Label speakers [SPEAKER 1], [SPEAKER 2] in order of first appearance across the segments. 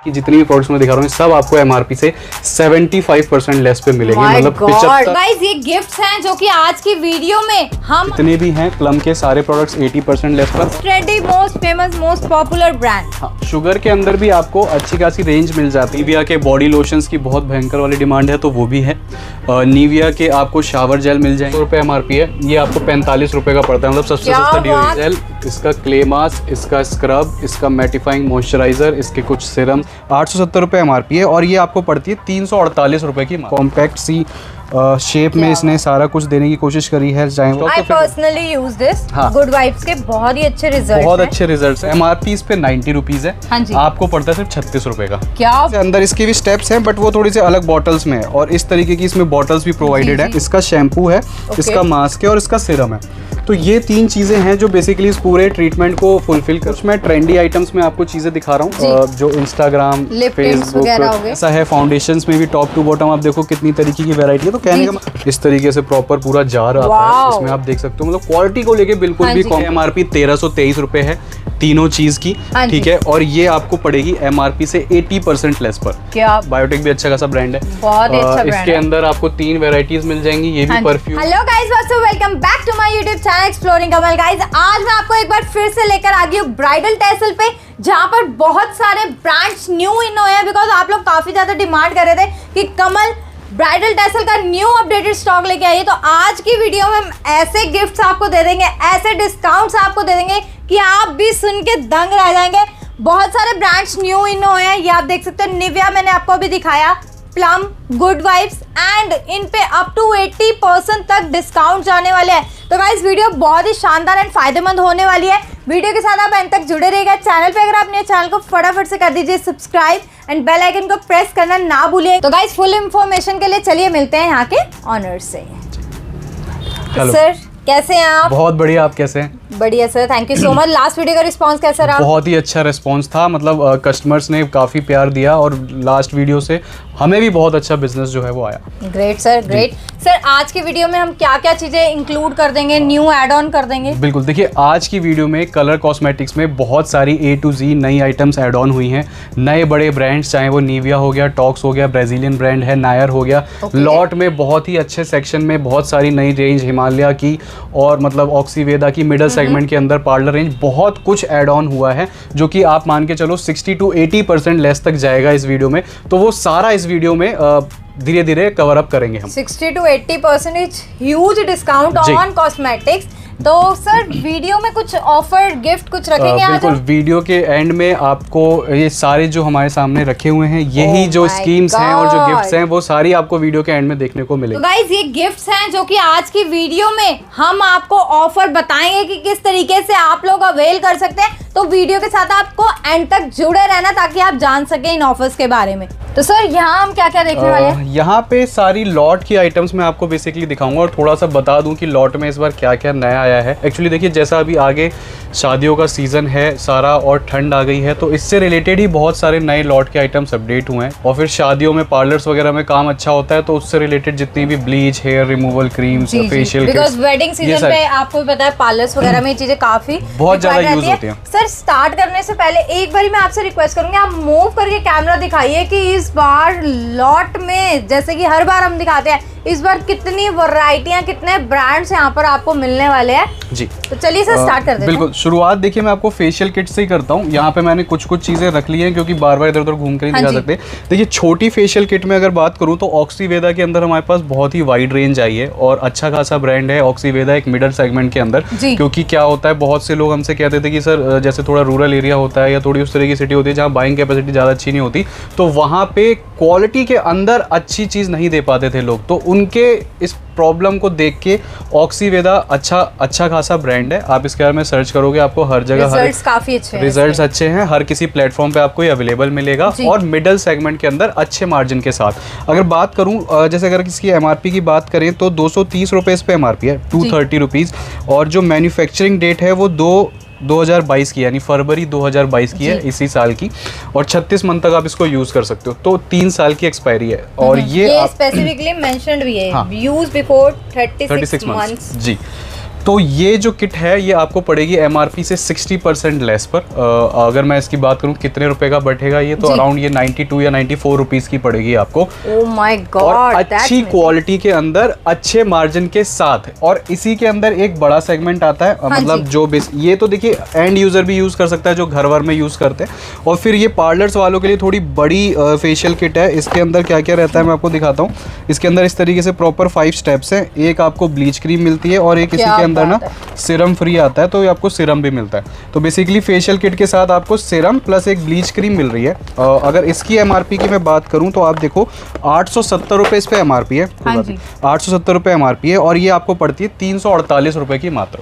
[SPEAKER 1] कि जितनी भी प्रोडक्ट्स मैं दिखा रहा हूँ सब आपको एमआरपी से 75% लेस पे मिलेंगे। मतलब 75।
[SPEAKER 2] गाइस ये गिफ्ट्स हैं जो कि आज की वीडियो में हम
[SPEAKER 1] जितने भी हैं प्लम के सारे प्रोडक्ट्स 80% लेस पर।
[SPEAKER 2] Trendy most famous most popular brand.
[SPEAKER 1] हाँ, शुगर के अंदर भी आपको अच्छी खासी रेंज मिल जाती है। निविया के बॉडी लोशंस की बहुत भयंकर वाली डिमांड है तो वो भी है। निविया के आपको शावर जेल मिल जाएंगे, 100 रुपये एमआरपी है, ये आपको 45 रुपये का पड़ता है। मतलब सबसे सस्ता डिओड्रेंट जेल। इसका क्ले मास्क, इसका स्क्रब, इसका मैटिफाइंग मॉइस्चराइजर, इसके कुछ सीरम 870 रुपये एमआरपी है और ये आपको पड़ती है 348 रुपये की। कॉम्पैक्ट सी शेप में इसने सारा कुछ देने की कोशिश करी है।
[SPEAKER 2] I personally use this। Good vibes के बहुत ही अच्छे रिजल्ट,
[SPEAKER 1] बहुत अच्छे रिजल्ट है। एमआरपी इस पे 90 रुपीज है।
[SPEAKER 2] हाँ जी।
[SPEAKER 1] आपको पड़ता है सिर्फ 36 रुपए का।
[SPEAKER 2] क्या
[SPEAKER 1] अंदर इसके भी स्टेप्स हैं बट वो थोड़ी से अलग बॉटल्स में है और इस तरीके की इसमें बॉटल्स भी प्रोवाइडेड है। इसका शैम्पू है, इसका मास्क है और इसका सीरम है। तो ये 3 चीजें हैं जो बेसिकली इस पूरे ट्रीटमेंट को फुलफिल कर। मैं ट्रेंडी आइटम्स में आपको चीजें दिखा रहा हूँ जो इंस्टाग्राम, फेसबुक ऐसा है। फाउंडेशंस में भी टॉप टू बॉटम आप देखो कितनी तरीके की वैरायटी है। तो कहने का इस तरीके से प्रॉपर पूरा जार आता है, इसमें आप देख सकते हो। मतलब क्वालिटी को लेके बिल्कुल भी कम। एमआरपी 1323 रुपए है तीनों चीज की, ठीक है। और ये आपको पड़ेगी एमआरपी से 80% लेस पर।
[SPEAKER 2] क्या
[SPEAKER 1] बायोटेक भी अच्छा खासा ब्रांड है,
[SPEAKER 2] बहुत अच्छा ब्रांड है।
[SPEAKER 1] इसके अंदर आपको 3 वैरायटीज मिल जाएंगी, ये भी perfume.
[SPEAKER 2] Hello guys, welcome back to my YouTube channel exploring Kamal. Guys आज मैं आपको एक बार फिर से लेकर आ गई हूँ ब्राइडल टैसल पे, जहाँ पर बहुत सारे ब्रांड्स न्यू इन हुए हैं। बिकॉज आप लोग काफी ज्यादा डिमांड कर रहे थे कि कमल ब्राइडल टैसल का न्यू अपडेटेड स्टॉक लेके आइए। तो आज की वीडियो में हम ऐसे गिफ्ट्स आपको दे देंगे, ऐसे डिस्काउंट्स आपको दे देंगे कि आप भी सुन के दंग रह जाएंगे। बहुत सारे ब्रांड्स न्यू इन हुए हैं, ये आप देख सकते हैं। निविया मैंने आपको अभी दिखाया, plum, good vibes and in पे अप टू 80% तक डिस्काउंट जाने वाले हैं। तो गाइस वीडियो बहुत ही शानदार एंड फायदेमंद होने वाली है। वीडियो के साथ आप अंत तक जुड़े रहिएगा। चैनल पे अगर आपने चैनल को फटाफट से कर दीजिए सब्सक्राइब एंड बेल आइकन को प्रेस करना ना भूलिए। तो गाइस फुल इंफॉर्मेशन के लिए चलिए मिलते हैं यहाँ के ऑनर से। सर कैसे हैं आप?
[SPEAKER 1] बहुत बढ़िया, आप कैसे हैं?
[SPEAKER 2] बढ़िया sir, thank you so much. Last video का रिस्पांस कैसा रहा?
[SPEAKER 1] बहुत ही अच्छा रिस्पांस था। मतलब कस्टमर्स ने काफ़ी प्यार दिया और लास्ट वीडियो से हमें भी बहुत अच्छा बिजनेस जो है वो आया।
[SPEAKER 2] Great sir, great. सर आज की वीडियो में हम क्या क्या चीज़ें इंक्लूड कर देंगे, न्यू ऐड ऑन कर देंगे?
[SPEAKER 1] बिल्कुल, देखिए आज की वीडियो में कलर कॉस्मेटिक्स में बहुत सारी A to Z नई आइटम्स ऐड ऑन हुई हैं। नए बड़े ब्रांड्स, चाहे वो निविया हो गया, टॉक्स हो गया, ब्राज़ीलियन ब्रांड है, नायर हो गया। लॉट में बहुत ही अच्छे सेक्शन में बहुत सारी नई रेंज, हिमालय की और मतलब ऑक्सीवेदा की, मिडल सेगमेंट के अंदर पार्लर रेंज, बहुत कुछ ऐड ऑन हुआ है जो कि आप मान के चलो 60 to 80% लेस तक जाएगा इस वीडियो में। तो वो सारा इस वीडियो में धीरे धीरे कवर अप करेंगे हम। 60
[SPEAKER 2] to 80% huge discount on cosmetics. तो सर वीडियो में कुछ ऑफर गिफ्ट कुछ रखेंगे?
[SPEAKER 1] बिल्कुल, वीडियो के एंड में आपको ये सारे जो हमारे सामने रखे हुए हैं यही जो स्कीम्स हैं और जो गिफ्ट्स हैं वो सारी आपको वीडियो के एंड में देखने को मिलेंगे।
[SPEAKER 2] तो गाइस ये गिफ्ट्स हैं जो कि आज की वीडियो में हम आपको ऑफर बताएंगे कि किस तरीके से आप लोग अवेल कर सकते हैं। तो वीडियो के साथ आपको एंड तक जुड़े रहना ताकि आप जान सके इन ऑफर्स के बारे में। तो सर यहाँ हम क्या क्या देखने वाले हैं?
[SPEAKER 1] यहाँ पे सारी लॉट की आइटम्स मैं आपको बेसिकली दिखाऊंगा और थोड़ा सा बता दूं कि लॉट में इस बार क्या क्या नया आया है। एक्चुअली देखिए जैसा अभी आगे शादियों का सीजन है सारा और ठंड आ गई है तो इससे रिलेटेड ही बहुत सारे नए लॉट के आइटम्स अपडेट हुए हैं। और फिर शादियों में पार्लर्स वगैरह में काम अच्छा होता है तो उससे रिलेटेड जितनी भी bleach, hair removal creams, facial kits,
[SPEAKER 2] because wedding season पे आपको पता है पार्लर्स वगैरह में चीजें काफी
[SPEAKER 1] बहुत ज्यादा यूज होती हैं।
[SPEAKER 2] सर स्टार्ट करने से पहले एक बार मैं आपसे रिक्वेस्ट करूंगी, आप मूव करके कैमरा दिखाइए कि इस बार लॉट में जैसे कि हर बार हम दिखाते हैं इस बार कितनी वैरायटियां, कितने ब्रांड्स यहाँ पर आपको मिलने वाले हैं
[SPEAKER 1] जी।
[SPEAKER 2] तो चलिए सर स्टार्ट कर देते हैं।
[SPEAKER 1] बिल्कुल, शुरुआत देखिए मैं आपको फेशियल किट से ही करता हूँ। यहाँ पे मैंने कुछ चीजें रख ली हैं क्योंकि बार बार इधर उधर घूम कर ही दिखा सकते हैं। देखिए छोटी फेशियल किट में अगर बात करूँ तो ऑक्सीवेदा के अंदर हमारे पास बहुत ही वाइड रेंज आई है और अच्छा खासा ब्रांड है ऑक्सीवेदा एक मिडल सेगमेंट के अंदर। क्योंकि क्या होता है बहुत से लोग हमसे कहते थे कि सर जैसे थोड़ा रूरल एरिया होता है या थोड़ी उस तरह की सिटी होती है जहाँ बाइंग कैपेसिटी ज़्यादा अच्छी नहीं होती तो वहाँ पे क्वालिटी के अंदर अच्छी चीज़ नहीं दे पाते थे लोग। तो उनके इस प्रॉब्लम को देख के ऑक्सीवेदा अच्छा खासा ब्रांड है। आप इसके बारे में सर्च करोगे आपको हर जगह रिजल्ट्स अच्छे हैं, हर किसी प्लेटफॉर्म पे आपको ये अवेलेबल मिलेगा और मिडल सेगमेंट के अंदर अच्छे मार्जिन के साथ। अगर बात करूं जैसे अगर इसकी एमआरपी की बात करें तो 230 रुपये इस पे एमआरपी है, 230 रुपीज़। और जो मैन्युफैक्चरिंग डेट है वो 2022 की यानी फरवरी 2022 की है इसी साल की और 36 मंथ तक आप इसको यूज कर सकते हो। तो 3 साल की एक्सपायरी है और ये
[SPEAKER 2] स्पेसिफिकली मेंशन्ड भी है यूज बिफोर 36 मंथ्स जी।
[SPEAKER 1] तो ये जो किट है ये आपको पड़ेगी MRP से 60% लेस पर। अगर मैं इसकी बात करूँ कितने रुपए का बैठेगा ये, तो अराउंड ये 92 या 94 रुपीज़ की पड़ेगी आपको।
[SPEAKER 2] ओह माय गॉड,
[SPEAKER 1] और अच्छी क्वालिटी के अंदर अच्छे मार्जिन के साथ। और इसी के अंदर एक बड़ा सेगमेंट आता है, मतलब जो ये तो देखिए एंड यूजर भी यूज कर सकता है जो घर वर में यूज करते हैं। और फिर ये पार्लर्स वालों के लिए थोड़ी बड़ी फेशियल किट है। इसके अंदर क्या क्या रहता है मैं आपको दिखाता हूँ। इसके अंदर इस तरीके से प्रॉपर 5 स्टेप्स हैं। एक आपको ब्लीच क्रीम मिलती है और एक इसी के अंदर ना सीरम फ्री आता है, तो ये आपको सीरम भी मिलता है। तो बेसिकली फेशियल किट के साथ आपको सीरम प्लस एक ब्लीच क्रीम मिल रही है। अगर इसकी MRP की मैं बात करूं तो आप देखो 870 रुपये इस पे MRP है। 870 रुपये MRP है और ये आपको पड़ती है 348 रुपये की मात्र।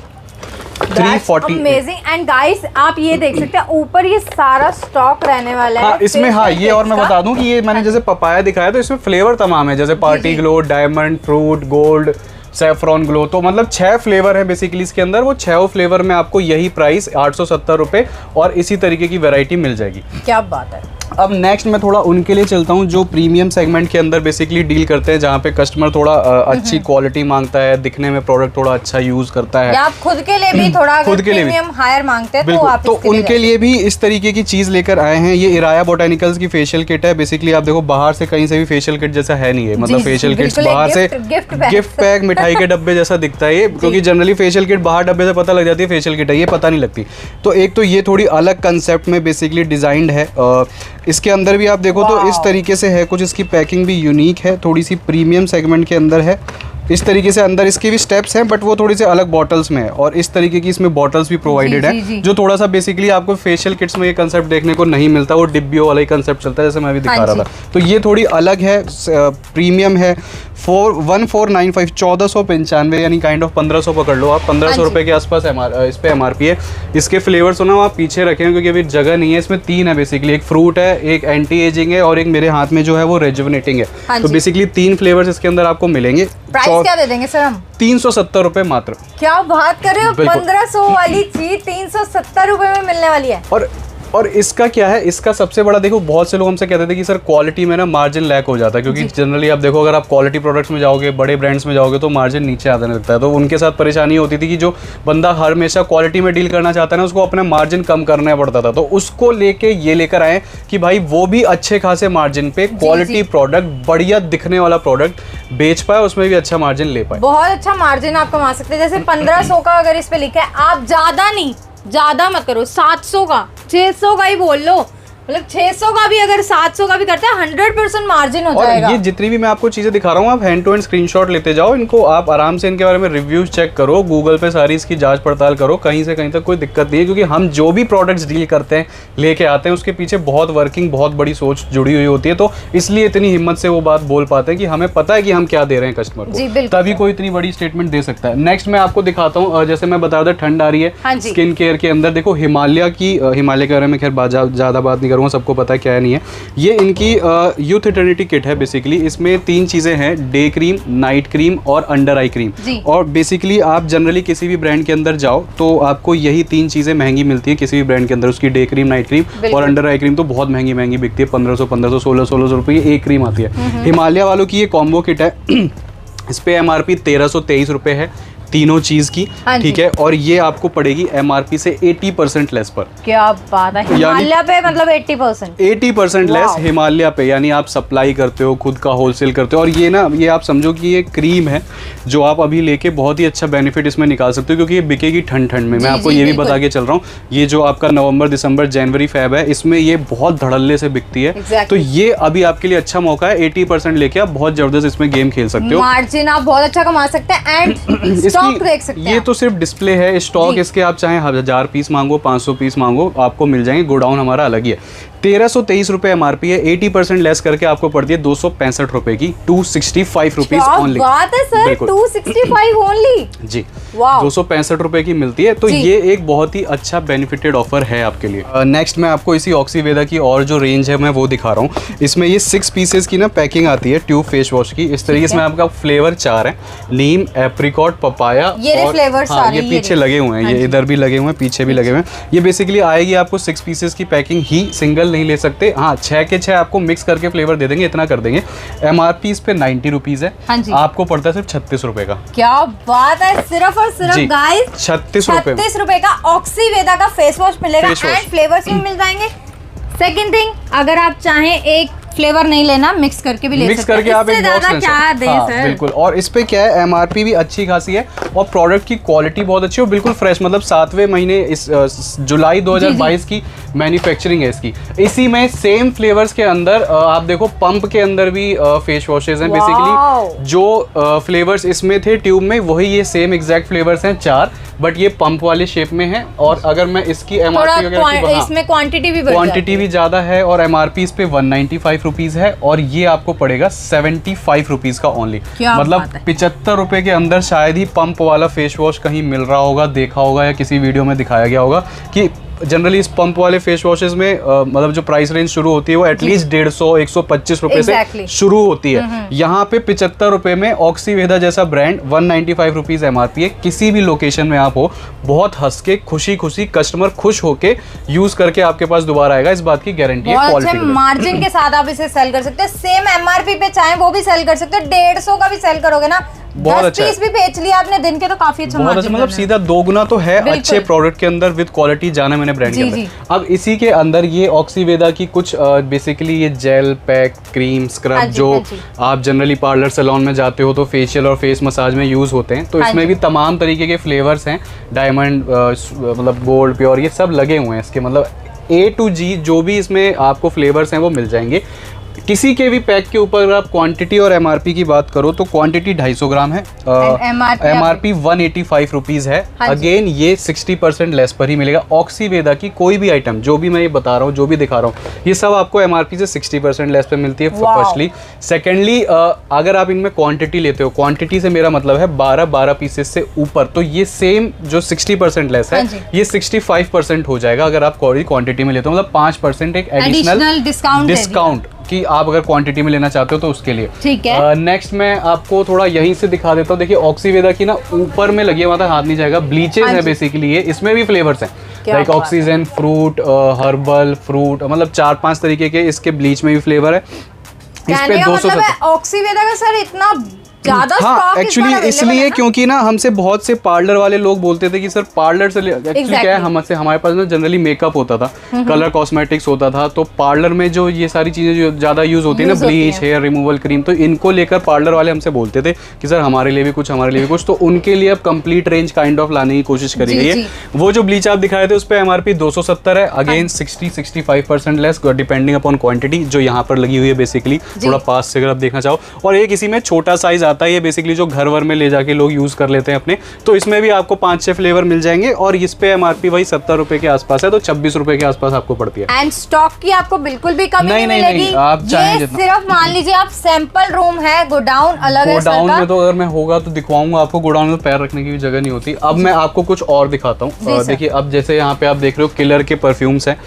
[SPEAKER 1] 340
[SPEAKER 2] अमेजिंग। एंड गाइस आप ये देख सकते हैं ऊपर ये सारा स्टॉक रहने वाला है
[SPEAKER 1] इसमें। हाँ ये और मैं बता दूं कि ये मैंने जैसे पपाया दिखाया तो इसमें फ्लेवर तमाम है, जैसे party glow, diamond, fruit, gold, saffron glow. तो मतलब 6 फ्लेवर है बेसिकली इसके अंदर। वो 6 फ्लेवर में आपको यही प्राइस 870 रुपये और इसी तरीके की वैरायटी मिल जाएगी।
[SPEAKER 2] क्या बात है।
[SPEAKER 1] अब नेक्स्ट मैं थोड़ा उनके लिए चलता हूँ जो प्रीमियम सेगमेंट के अंदर बेसिकली डील करते हैं, जहाँ पे कस्टमर थोड़ा अच्छी क्वालिटी मांगता है, दिखने में प्रोडक्ट थोड़ा अच्छा यूज करता है,
[SPEAKER 2] या आप खुद के लिए भी थोड़ा खुद के लिए प्रीमियम हायर मांगते हैं तो आप
[SPEAKER 1] तो उनके लिए भी इस तरीके की चीज लेकर आए हैं। ये इराया बोटेनिकल्स की फेशियल किट है। बेसिकली आप देखो बाहर से कहीं से भी फेशियल किट जैसा है नहीं है, मतलब फेशियल किट्स बाहर से गिफ्ट पैक मिठाई के डब्बे जैसा दिखता है ये, क्योंकि जनरली फेशियल किट बाहर डब्बे से पता लग जाती है फेशियल किट है, ये पता नहीं लगती। तो एक तो ये थोड़ी अलग कंसेप्ट में बेसिकली डिजाइंड है। इसके अंदर भी आप देखो तो इस तरीके से है कुछ। इसकी पैकिंग भी यूनिक है, थोड़ी सी प्रीमियम सेगमेंट के अंदर है। इस तरीके से अंदर इसके भी स्टेप्स हैं बट वो थोड़ी से अलग बॉटल्स में है और इस तरीके की इसमें बॉटल्स भी प्रोवाइडेड है, जो थोड़ा सा बेसिकली आपको फेशियल किट्स में ये कंसेप्ट देखने को नहीं मिलता। वो डिब्बियों वाला ही कंसेप्ट चलता है जैसे मैं अभी दिखा रहा था। तो ये थोड़ी अलग है, प्रीमियम है। 1495 1495 यानी काइंड ऑफ 1500 पकड़ लो आप, 1500 रुपये के आसपास इस पे MRP है। इसके फ्लेवर्स हो ना आप पीछे रखे हैं क्योंकि अभी जगह नहीं है। इसमें 3 है बेसिकली, एक फ्रूट है, एक एंटी एजिंग है और एक मेरे हाथ में जो है वो रेजुविनेटिंग है। तो बेसिकली 3 फ्लेवर्स इसके अंदर आपको मिलेंगे।
[SPEAKER 2] प्राइस क्या दे देंगे सर हम?
[SPEAKER 1] 370 रुपये मात्र।
[SPEAKER 2] क्या बात कर रहे हो, 1500 वाली चीज 370 रुपये में मिलने वाली है।
[SPEAKER 1] और इसका क्या है, इसका सबसे बड़ा देखो, बहुत से लोग हमसे कहते थे कि सर क्वालिटी में ना मार्जिन लैक हो जाता है, क्योंकि जनरली आप देखो अगर आप क्वालिटी प्रोडक्ट्स में जाओगे, बड़े ब्रांड्स में जाओगे तो मार्जिन नीचे आने लगता है। तो उनके साथ परेशानी होती थी कि जो बंदा हमेशा क्वालिटी में डील करना चाहता है ना, उसको अपना मार्जिन कम करना पड़ता था। तो उसको लेके ये लेकर आए कि भाई वो भी अच्छे खासे मार्जिन पे क्वालिटी प्रोडक्ट, बढ़िया दिखने वाला प्रोडक्ट बेच पाए, उसमें भी अच्छा मार्जिन ले पाए।
[SPEAKER 2] बहुत अच्छा मार्जिन आप कमा सकते हैं। जैसे 1500 का अगर इस पे लिखा है, आप ज्यादा मत करो, 700 का 600 का ही बोल लो, मतलब 600 का भी अगर 700 का भी करते हैं 100% मार्जिन हो जाएगा।
[SPEAKER 1] और ये जितनी भी मैं आपको चीजें दिखा रहा हूँ आप हैंड टू हैंड स्क्रीनशॉट लेते जाओ, इनको आप आराम से इनके बारे में रिव्यूज चेक करो, गूगल पे सारी इसकी जांच पड़ताल करो, कहीं से कहीं तक कोई दिक्कत नहीं है। क्योंकि हम जो भी प्रोडक्ट्स डील करते हैं, लेके आते हैं, उसके पीछे बहुत वर्किंग, बहुत बड़ी सोच जुड़ी हुई होती है। तो इसलिए इतनी हिम्मत से वो बात बोल पाते हैं कि हमें पता है कि हम क्या दे रहे हैं कस्टमर को, तभी कोई इतनी बड़ी स्टेटमेंट दे सकता है। नेक्स्ट मैं आपको दिखाता हूँ, जैसे मैं बता रहा था ठंड आ रही है स्किन केयर के अंदर, देखो हिमालय के बारे में खैर ज्यादा बात नहीं करूँगा, सबको पता है क्या नहीं है। ये इनकी यूथ इटर्निटी किट है बेसिकली। इसमें 3 चीजें हैं, डे क्रीम, नाइट क्रीम और अंडर आई क्रीम। और बेसिकली आप जनरली किसी भी ब्रांड के अंदर जाओ तो आपको यही 3 चीजें महंगी मिलती है किसी भी ब्रांड के अंदर। उसकी डे क्रीम, नाइट क्रीम और अंडर आई क्रीम तो बहुत महंगी बिकती है, 1500 1600 रुपये एक क्रीम आती है। हिमालय वालों की ये कॉम्बो किट है, इस पे MRP 1323 रुपये है तीनों चीज की, ठीक है। और ये आपको पड़ेगी MRP से 80% लेस पर।
[SPEAKER 2] क्या बात है, हिमालय पे मतलब
[SPEAKER 1] 80% लेस हिमालय पे, यानी आप सप्लाई करते हो, खुद का होलसेल करते हो। और ये ना, ये आप समझो कि ये क्रीम है जो आप अभी लेके बहुत ही अच्छा बेनिफिट इसमें निकाल सकते हो, क्योंकि ये बिकेगी ठंड में। मैं आपको ये भी बता के चल रहा हूँ, ये जो आपका नवंबर, दिसंबर, जनवरी, फेब है, इसमें ये बहुत धड़ल्ले से बिकती है। तो ये अभी आपके लिए अच्छा मौका है, 80% लेके आप बहुत जबरदस्त इसमें गेम खेल सकते हो,
[SPEAKER 2] मार्जिन आप बहुत अच्छा कमा सकते हैं। एंड देख सकते हैं,
[SPEAKER 1] ये तो सिर्फ डिस्प्ले है, स्टॉक इसके आप चाहे 1000 पीस मांगो, 500 पीस मांगो, आपको मिल जाएंगे। गोडाउन हमारा अलग ही है। 1323 रुपये MRP है, 80% लेस करके आपको पड़ती है 265 रुपए की, 265 रुपीज ओनली।
[SPEAKER 2] बात है सर, 265 ओनली
[SPEAKER 1] जी, 265 रुपए की मिलती है। तो ये एक बहुत ही अच्छा बेनिफिटेड ऑफर है आपके लिए। नेक्स्ट मैं आपको इसी ऑक्सीवेदा की और जो रेंज है मैं वो दिखा रहा हूँ। इसमें ये 6 पीसेस की ना पैकिंग आती है ट्यूब फेस वॉश की। इस तरीके से आपका फ्लेवर 4 है, नीम, एप्रिकॉट, पपाया,
[SPEAKER 2] ये फ्लेवर सारे
[SPEAKER 1] ये पीछे लगे हुए हैं, ये इधर भी लगे हुए हैं, पीछे भी लगे हुए हैं। ये बेसिकली आएगी आपको 6 पीसेस की पैकिंग ही, सिंगल सिंगल नहीं ले सकते। हाँ 6 के 6 आपको मिक्स करके फ्लेवर दे देंगे, इतना कर देंगे। MRP इस पे 90 रुपीज है,
[SPEAKER 2] हाँ जी।
[SPEAKER 1] आपको पड़ता है सिर्फ 36 रुपए का।
[SPEAKER 2] क्या बात है, सिर्फ और सिर्फ गाइस
[SPEAKER 1] 36
[SPEAKER 2] रुपए का ऑक्सीवेदा का फेस वॉश मिलेगा एंड फ्लेवर्स भी मिल जाएंगे। सेकंड थिंग, अगर आप चाहें एक फ्लेवर नहीं लेना, मिक्स करके भी ले सकते हैं।
[SPEAKER 1] मिक्स करके आप एक बॉक्स ले सकते हैं। हाँ,
[SPEAKER 2] सर
[SPEAKER 1] बिल्कुल। और इस पे क्या है, MRP भी अच्छी खासी है और प्रोडक्ट की क्वालिटी बहुत अच्छी है, बिल्कुल फ्रेश, मतलब 7वें महीने इस जुलाई 2022 की मैन्युफैक्चरिंग है इसकी। इसी में सेम फ्लेवर्स के अंदर आप देखो पंप के अंदर भी फेस वॉशेज हैं। बेसिकली जो फ्लेवर्स इसमें थे ट्यूब में, वही ये सेम एग्जैक्ट फ्लेवर्स हैं 4, बट ये पंप वाले शेप में है। और अगर मैं इसकी MRP वगैरह
[SPEAKER 2] इसमें क्वांटिटी भी
[SPEAKER 1] ज्यादा है और MRP इस पे 195 रुपीज है और ये आपको पड़ेगा 75 रुपीज का ओनली। मतलब 75 रुपए के अंदर शायद ही पंप वाला फेस वॉश कहीं मिल रहा होगा, देखा होगा या किसी वीडियो में दिखाया गया होगा कि जनरली इस पंप वाले फेस वॉशेज में मतलब जो प्राइस रेंज शुरू होती है वो एटलीस्ट 150-125 रुपए से शुरू होती है। यहाँ पे 75 रुपए में ऑक्सीवेदा जैसा ब्रांड 195 रुपीज MRP है। किसी भी लोकेशन में आप हो, बहुत हंस के खुशी खुशी कस्टमर खुश होके यूज करके आपके पास दोबारा आएगा, इस बात की गारंटी है।
[SPEAKER 2] क्वालिटी मार्जिन के साथ आप इसे सेल कर सकते हैं, सेम MRP पे चाहे वो भी सेल कर सकते हैं। 150 का भी सेल करोगे ना,
[SPEAKER 1] बहुत
[SPEAKER 2] 10
[SPEAKER 1] अच्छा
[SPEAKER 2] पीस भी बेच लिया आपने दिन के, तो काफी अच्छा
[SPEAKER 1] बहुत अच्छा, मतलब सीधा 2 गुना तो है अच्छे प्रोडक्ट के अंदर विद क्वालिटी जाना मैंने ब्रांड के अंदर। अब इसी के अंदर ये ऑक्सीवेदा की कुछ बेसिकली ये जेल पैक क्रीम स्क्रब जो आप जनरली पार्लर सैलून में जाते हो तो फेशियल और फेस मसाज में यूज होते हैं, तो इसमें भी तमाम तरीके के फ्लेवर्स हैं, डायमंड मतलब गोल्ड प्योर, ये सब लगे हुए हैं इसके, मतलब A to G जो भी इसमें आपको फ्लेवर्स हैं वो मिल जाएंगे। किसी के भी पैक के ऊपर अगर आप क्वांटिटी और MRP की बात करो तो क्वांटिटी 250 ग्राम है, MRP 185 रुपीज है। अगेन ये 60% लेस पर ही मिलेगा। ऑक्सीवेदा की कोई भी आइटम जो भी मैं ये बता रहा हूँ, जो भी दिखा रहा हूँ, ये सब आपको MRP से 60% लेस पे मिलती है फर्स्टली। सेकेंडली अगर आप इनमें क्वांटिटी लेते हो, क्वांटिटी से मेरा मतलब है 12 पीसेस से ऊपर, तो ये सेम जो 60% लेस है ये 65% हो जाएगा अगर आप क्वांटिटी में लेते हो, मतलब 5% एक एडिशनल डिस्काउंट कि आप अगर क्वांटिटी में लेना चाहते हो तो उसके लिए।
[SPEAKER 2] ठीक है।
[SPEAKER 1] नेक्स्ट मैं आपको थोड़ा यहीं से दिखा देता हूँ। देखिए ऑक्सीवेदा की ना ऊपर में लगी है, वहाँ तक हाथ नहीं जाएगा, ब्लीचेस है बेसिकली ये, इसमें भी फ्लेवर्स हैं like oxygen, fruit, herbal, fruit, मतलब 4-5 तरीके के इसके ब्लीच में भी फ्लेवर है। इस पे 200
[SPEAKER 2] ऑक्सीवेदा का सर इतना ज्यादा
[SPEAKER 1] हाँ एक्चुअली इसलिए क्योंकि ना हमसे बहुत से पार्लर वाले लोग बोलते थे कि सर पार्लर से एक्चुअली क्या है, हमसे हमारे पास ना जनरली मेकअप होता था, कलर कॉस्मेटिक्स होता था, तो पार्लर में जो ये सारी चीजें जो ज्यादा यूज होती है ना, ब्लीच, हेयर रिमूवल क्रीम, तो इनको लेकर पार्लर वाले हमसे बोलते थे कि सर हमारे लिए भी कुछ, हमारे लिए भी कुछ, तो उनके लिए अब कंप्लीट रेंज काइंड ऑफ लाने की कोशिश करी गई है। वो जो ब्लीच आप दिखाए थे उस पर MRP 270 है, again 60-65% less depending upon quantity, जो यहाँ पर लगी हुई है बेसिकली थोड़ा पास से अगर आप देखना चाहो। और एक इसी में छोटा साइज आता है, ये बेसिकली जो घर वर में ले जाके लोग यूज कर लेते हैं अपने, तो इसमें भी आपको 5-6 फ्लेवर मिल जाएंगे और इस पे MRP वही 70 रुपए के आसपास है, तो 26 रुपए के आसपास आपको पड़ती है।
[SPEAKER 2] एंड स्टॉक की आपको बिल्कुल भी कमी नहीं मिलेगी।
[SPEAKER 1] आप चाहें
[SPEAKER 2] सिर्फ मान लीजिए आप सैंपल रूम है, गोडाउन अलग है।
[SPEAKER 1] गोडाउन में तो अगर मैं होगा तो दिखवाऊंगा आपको, गोडाउन में पैर रखने की भी जगह नहीं होती। अब मैं आपको कुछ और दिखाता हूँ। देखिए अब जैसे यहाँ पे आप देख रहे हो किलर के परफ्यूम्स हैं,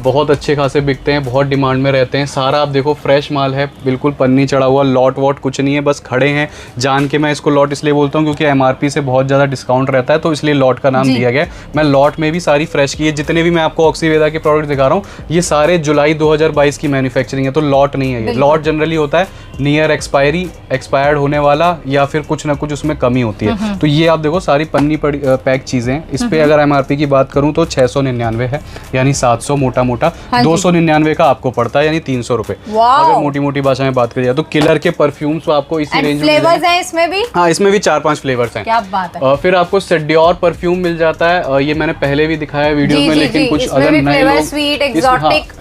[SPEAKER 1] बहुत अच्छे खासे बिकते हैं, बहुत डिमांड में रहते हैं। सारा आप देखो फ्रेश माल है, बिल्कुल पन्नी चढ़ा हुआ, लॉट वॉट कुछ नहीं है, बस खड़े हैं। जान के मैं इसको लॉट इसलिए बोलता हूँ क्योंकि MRP से बहुत ज़्यादा डिस्काउंट रहता है, तो इसलिए लॉट का नाम दिया गया। मैं लॉट में भी सारी फ्रेश की है, जितने भी मैं आपको ऑक्सीवेदा के प्रोडक्ट दिखा रहा हूँ ये सारे जुलाई 2022 की मैन्युफैक्चरिंग है, तो लॉट नहीं है ये। लॉट जनरली होता है नियर एक्सपायरी, एक्सपायर्ड होने वाला, या फिर कुछ ना कुछ उसमें कमी होती है। तो ये आप देखो सारी पन्नी पड़ी पैक चीज़ें। इस पर अगर MRP की बात करूँ तो 699 है, यानी 700 मोटा मोटा, 299 का आपको पड़ता है, यानी 300 रुपए अगर मोटी मोटी भाषा में बात करिए। तो किलर के परफ्यूम्स आपको इसी रेंज में
[SPEAKER 2] हैं इसमें भी।
[SPEAKER 1] हाँ इसमें भी 4-5 फ्लेवर्स हैं।
[SPEAKER 2] क्या बात है।
[SPEAKER 1] फिर आपको सेडियोर परफ्यूम मिल जाता है, ये मैंने पहले भी दिखाया वीडियो में, लेकिन कुछ अगर नए लोग,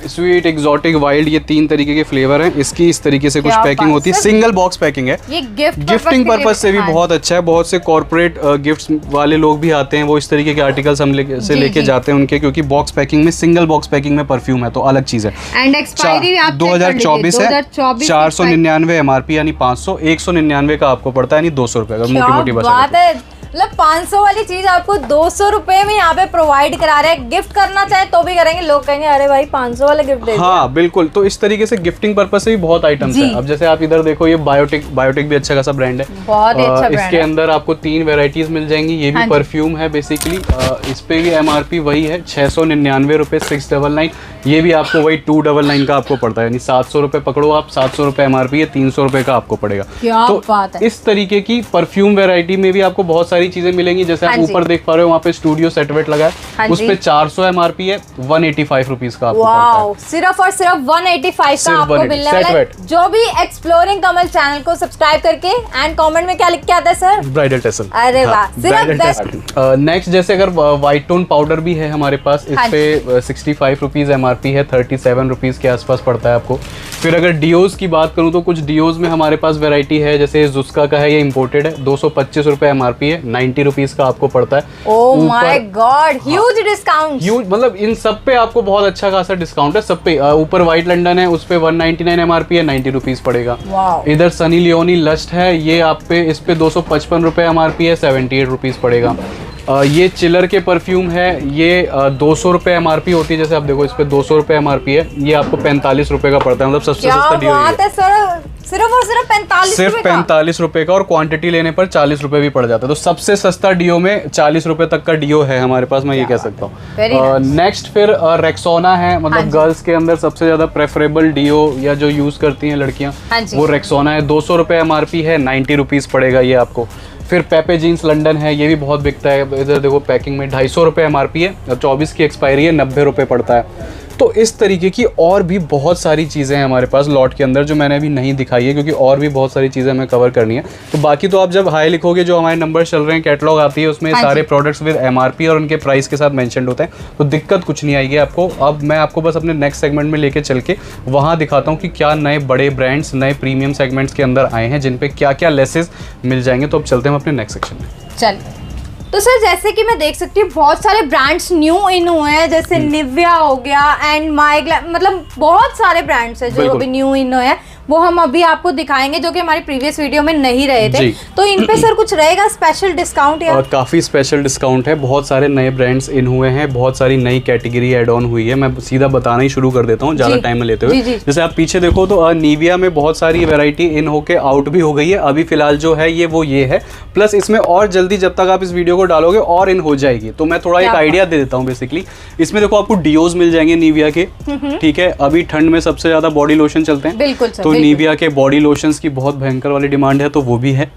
[SPEAKER 1] स्वीट, एक्सोटिक, वाइल्ड, ये 3 तरीके के फ्लेवर हैं। इसकी इस तरीके से कुछ पैकिंग होती है, सिंगल बॉक्स पैकिंग है,
[SPEAKER 2] ये
[SPEAKER 1] गिफ्टिंग पर्पज से भी बहुत अच्छा है। बहुत से कॉर्पोरेट गिफ्ट्स वाले लोग भी आते हैं, वो इस तरीके के आर्टिकल्स हम लेके जाते हैं उनके, क्योंकि बॉक्स पैकिंग में, सिंगल बॉक्स पैकिंग में परफ्यूम है तो अलग चीज है।
[SPEAKER 2] एंड एक्सपायरी
[SPEAKER 1] 2024 है, 499 MRP यानी 500, 199 का आपको पड़ता है, यानी 200 रुपए अगर मोटी मोटी बात है।
[SPEAKER 2] मतलब 500 वाली चीज आपको 200 रुपए में यहाँ पे प्रोवाइड करा रहे हैं। गिफ्ट करना चाहे तो भी करेंगे, लोग कहेंगे अरे भाई 500 वाला गिफ्ट दे।
[SPEAKER 1] हाँ बिल्कुल, तो इस तरीके से गिफ्टिंग पर्पज से भी बहुत आइटम्स है। अब जैसे आप इधर देखो, ये बायोटिक भी अच्छा खासा ब्रांड है,
[SPEAKER 2] बहुत ही अच्छा ब्रांड
[SPEAKER 1] इसके
[SPEAKER 2] है।
[SPEAKER 1] अंदर आपको 3 वेराइटीज मिल जाएंगी। ये भी परफ्यूम है बेसिकली। इस पे भी MRP वही है 699 रुपए 699। ये भी आपको वही 299 का आपको पड़ता है, यानी 700 रुपए पकड़ो आप, 700 रुपए MRP है, 300 रुपए का आपको पड़ेगा।
[SPEAKER 2] क्या
[SPEAKER 1] तो
[SPEAKER 2] बात है।
[SPEAKER 1] इस तरीके की परफ्यूम वेराइटी में भी आपको बहुत सारी चीजें मिलेंगी। जैसे आप ऊपर देख पा रहे हो, वहाँ पे स्टूडियो सेटवेट लगा है, उस पे 400 MRP है, 185 रुपीज का आपको पड़ता है।
[SPEAKER 2] सिर्फ और सिर्फ 185 का आपको मिलने वाला है। जो भी एक्सप्लोरिंग कमल चैनल को सब्सक्राइब करके एंड कमेंट में क्या लिख के आता है सर?
[SPEAKER 1] Bridal tassel.
[SPEAKER 2] अरे वाह, सिर्फ बेस्ट।
[SPEAKER 1] नेक्स्ट जैसे अगर व्हाइट टोन पाउडर भी है हमारे पास, इस पे 65 रुपीज MRP है, 37 रुपीज के आसपास पड़ता है आपको। फिर अगर डियोज की बात करूं तो कुछ डियोज में हमारे पास वैरायटी है, जैसे जुस्का का है, ये इम्पोर्टेड है, 225 रुपए MRP है, 90 रुपीज का आपको पड़ता है।
[SPEAKER 2] Oh my God, huge discount.
[SPEAKER 1] Huge, मतलब इन सब पे आपको बहुत अच्छा खासा डिस्काउंट है सब पे। ऊपर व्हाइट लंडन है, उस पे 199 MRP है, 90 रुपीज पड़ेगा। इधर सनी लियोनी लस्ट है, ये आप पे इस पे 255 रुपए MRP है, 78 रुपीज पड़ेगा। ये चिलर के परफ्यूम है, ये 200 रुपए MRP होती है। जैसे आप देखो, इस पे 200 रुपए MRP है, ये आपको 45 रुपए का पड़ता है, मतलब सबसे सस्ता डीओ है
[SPEAKER 2] सर। सिर्फ और सिर्फ
[SPEAKER 1] 45 रुपए का, और क्वांटिटी लेने पर 40 रुपए भी पड़ जाता है। तो सबसे सस्ता डीओ में 40 रुपए तक का डीओ है हमारे पास, मैं ये कह सकता हूँ। नेक्स्ट फिर रेक्सोना है, मतलब गर्ल्स के अंदर सबसे ज्यादा प्रेफरेबल डीओ या जो यूज करती हैं लड़कियां, वो रेक्सोना है। 200 रुपए MRP है, 90 रुपीज पड़ेगा ये आपको। फिर पेपे जीन्स लंडन है, ये भी बहुत बिकता है। इधर देखो पैकिंग में 250 रुपए MRP है, 24 की एक्सपायरी है, 90 रुपए पड़ता है। तो इस तरीके की और भी बहुत सारी चीज़ें हैं हमारे पास लॉट के अंदर, जो मैंने अभी नहीं दिखाई है, क्योंकि और भी बहुत सारी चीज़ें हमें कवर करनी है। तो बाकी तो आप जब हाई लिखोगे, जो हमारे नंबर चल रहे हैं, कैटलॉग आती है, उसमें सारे प्रोडक्ट्स विद MRP और उनके प्राइस के साथ मेंशन्ड होते हैं, तो दिक्कत कुछ नहीं आएगी आपको। अब मैं आपको बस अपने नेक्स्ट सेगमेंट में लेके चल के वहाँ दिखाता हूँ कि क्या नए बड़े ब्रांड्स नए प्रीमियम सेगमेंट्स के अंदर आए हैं, जिन पे क्या क्या लेसेस मिल जाएंगे। तो अब चलते हैं अपने नेक्स्ट सेक्शन में।
[SPEAKER 2] चल तो सर, जैसे कि मैं देख सकती हूँ बहुत सारे ब्रांड्स न्यू इन हुए हैं, जैसे निविया हो गया एंड मतलब बहुत सारे ब्रांड्स हैं जो अभी न्यू इन हुए हैं, वो हम अभी आपको दिखाएंगे, जो कि हमारी प्रीवियस वीडियो में नहीं रहे थे। तो इन पे सर कुछ रहेगा स्पेशल डिस्काउंट या?
[SPEAKER 1] काफ़ी स्पेशल डिस्काउंट है, बहुत सारे नए ब्रांड्स इन हुए हैं, बहुत सारी नई कैटेगरी ऐड ऑन हुई है। मैं सीधा बताना ही शुरू कर देता हूँ ज़्यादा टाइम में लेते हुए। जैसे आप पीछे देखो तो निविया में बहुत सारी वैरायटी इन होके आउट भी हो गई है। अभी फिलहाल जो है ये है, प्लस इसमें और जल्दी जब तक आप इस वीडियो को डालोगे और इन हो जाएगी। तो मैं थोड़ा एक आइडिया दे देता हूँ। बेसिकली इसमें देखो आपको डियोज मिल जाएंगे निविया के, ठीक है। अभी ठंड में सबसे ज्यादा बॉडी लोशन चलते हैं,
[SPEAKER 2] बिल्कुल
[SPEAKER 1] तो निविया के बॉडी लोशंस की बहुत भयंकर वाली डिमांड है, तो वो भी है।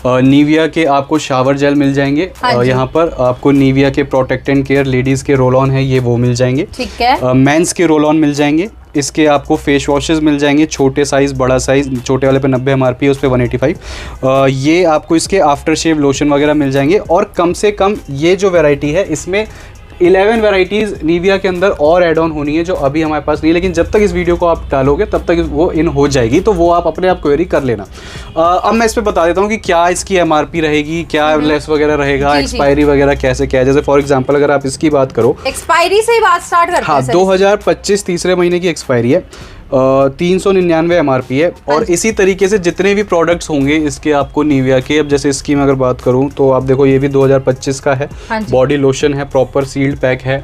[SPEAKER 1] निविया के आपको शावर जेल मिल जाएंगे, यहाँ पर आपको निविया के प्रोटेक्ट एंड केयर लेडीज के रोल ऑन है, ये वो मिल जाएंगे,
[SPEAKER 2] ठीक है।
[SPEAKER 1] मेंस के रोल ऑन मिल जाएंगे, इसके आपको फेस वॉशेस मिल जाएंगे, छोटे साइज़ बड़ा साइज़। छोटे वाले पे 90 MRP है, उस पे 185। ये आपको इसके आफ्टर शेव लोशन वगैरह मिल जाएंगे। और कम से कम ये जो वैरायटी है, इसमें 11 वैरायटीज़ निविया के अंदर और ऐड ऑन होनी है, जो अभी हमारे पास नहीं है, लेकिन जब तक इस वीडियो को आप डालोगे तब तक वो इन हो जाएगी, तो वो आप अपने आप क्वेरी कर लेना। अब मैं इस पे बता देता हूँ कि क्या इसकी MRP रहेगी, क्या लेस वगैरह रहेगा, एक्सपायरी वगैरह कैसे क्या है। जैसे फॉर एग्जांपल अगर आप इसकी बात करो,
[SPEAKER 2] एक्सपायरी से ही बात स्टार्ट करते हैं।
[SPEAKER 1] हाँ, 2025 तीसरे महीने की एक्सपायरी है, 399 MRP है। और इसी तरीके से जितने भी प्रोडक्ट्स होंगे इसके आपको निविया के, अब जैसे इसकी मैं अगर बात करूं तो आप देखो, ये भी 2025 का है, बॉडी लोशन है, प्रॉपर सील्ड पैक है।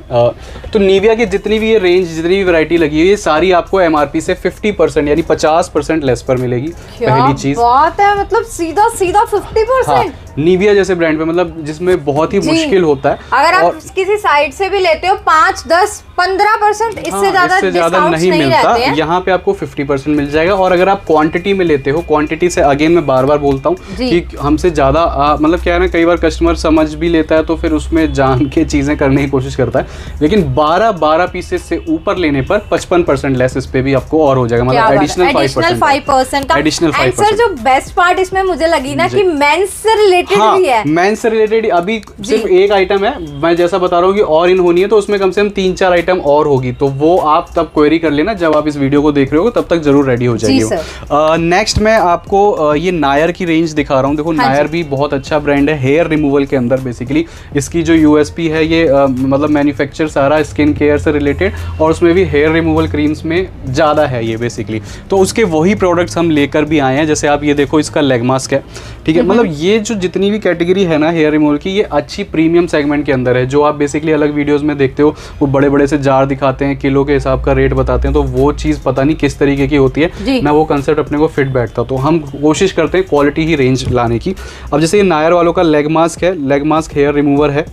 [SPEAKER 1] तो निविया की जितनी भी ये रेंज, जितनी भी वैरायटी लगी है, ये सारी आपको MRP से 50% यानी 50% लेस पर मिलेगी। पहली चीज
[SPEAKER 2] बात है, मतलब सीधा 50%।
[SPEAKER 1] निविया जैसे ब्रांड पे, मतलब जिसमें बहुत ही मुश्किल होता है।
[SPEAKER 2] अगर आप किसी साइट से भी लेते हो 5, 10, 15%, इससे ज्यादा नहीं मिलता।
[SPEAKER 1] यहाँ पे आपको 50% मिल जाएगा। और अगर आप क्वांटिटी में लेते हो, क्वांटिटी से अगेन मैं बार बार बोलता हूँ कि हमसे ज्यादा मतलब क्या है ना, कई बार कस्टमर समझ भी लेता है तो फिर उसमें जान के चीजें करने की कोशिश करता है, लेकिन 12 पीसेस से ऊपर लेने पर 55% लेस इस पे भी आपको और हो जाएगा, मतलब एडिशनल 5% का एडिशनल 5%।
[SPEAKER 2] सर जो बेस्ट पार्ट इसमें मुझे लगी ना कि मेंस से रिलेटेड भी है।
[SPEAKER 1] मेंस से रिलेटेड अभी सिर्फ एक आइटम है, मैं जैसा बता रहा हूँ कि और इन होनी है, तो उसमें कम से कम 3-4 आइटम और होगी, तो वो आप तब क्वेरी कर लेना जब आप इस वीडियो को देख रहे हो, तब तक जरूर रेडी हो जाएगी। नेक्स्ट मैं आपको ये नायर की रेंज दिखा रहा हूँ। देखो नायर भी बहुत अच्छा ब्रांड है हेयर रिमूवल के अंदर। बेसिकली इसकी जो USP है, ये मतलब मैन्युफैक्चर सारा स्किन केयर से रिलेटेड, और उसमें भी हेयर रिमूवल क्रीम्स में ज़्यादा है ये बेसिकली। तो उसके वही प्रोडक्ट्स हम लेकर भी आए हैं। जैसे आप ये देखो, इसका लेग मास्क है, ठीक है। मतलब ये जो जितनी भी कैटेगरी है ना हेयर रिमूवल की, ये अच्छी प्रीमियम सेगमेंट के अंदर है। जो आप बेसिकली अलग वीडियोस में देखते हो, वो बड़े बड़े से जार दिखाते हैं, किलो के हिसाब का रेट बताते हैं, तो वो चीज़ पता नहीं किस तरीके की होती है ना, वो कंसेप्ट अपने को फिट बैठता। तो हम कोशिश करते हैं क्वालिटी ही रेंज लाने की। अब जैसे ये नायर वालों का लेग मास्क है, लेग मास्क हेयर रिमूवर है।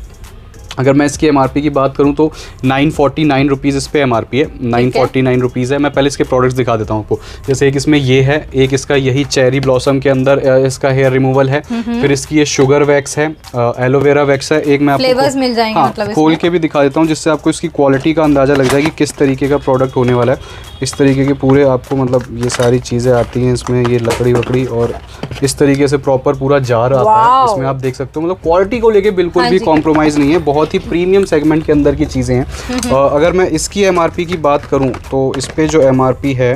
[SPEAKER 1] अगर मैं इसकी एमआरपी की बात करूं तो 949 रुपीज़ इस पे एमआरपी है, 949 रुपीज़ है। मैं पहले इसके प्रोडक्ट्स दिखा देता हूं आपको। जैसे एक इसमें ये है, एक इसका यही चेरी ब्लॉसम के अंदर इसका हेयर रिमूवल है, फिर इसकी ये शुगर वैक्स है, एलोवेरा वैक्स है। एक मैं आपको
[SPEAKER 2] फ्लेवर्स मिल जाएंगे, मतलब
[SPEAKER 1] खोल के भी दिखा देता हूँ, जिससे आपको इसकी क्वालिटी का अंदाज़ा लग जाए कि किस तरीके का प्रोडक्ट होने वाला है। इस तरीके के पूरे आपको मतलब ये सारी चीज़ें आती हैं इसमें, ये लकड़ी वकड़ी और इस तरीके से प्रॉपर पूरा जार आता है इसमें। आप देख सकते हो मतलब क्वालिटी को लेके बिल्कुल भी कॉम्प्रोमाइज़ नहीं है, बहुत ही प्रीमियम सेगमेंट के अंदर की चीज़ें हैं। अगर मैं इसकी एमआरपी की बात करूं तो इस पे जो एमआरपी है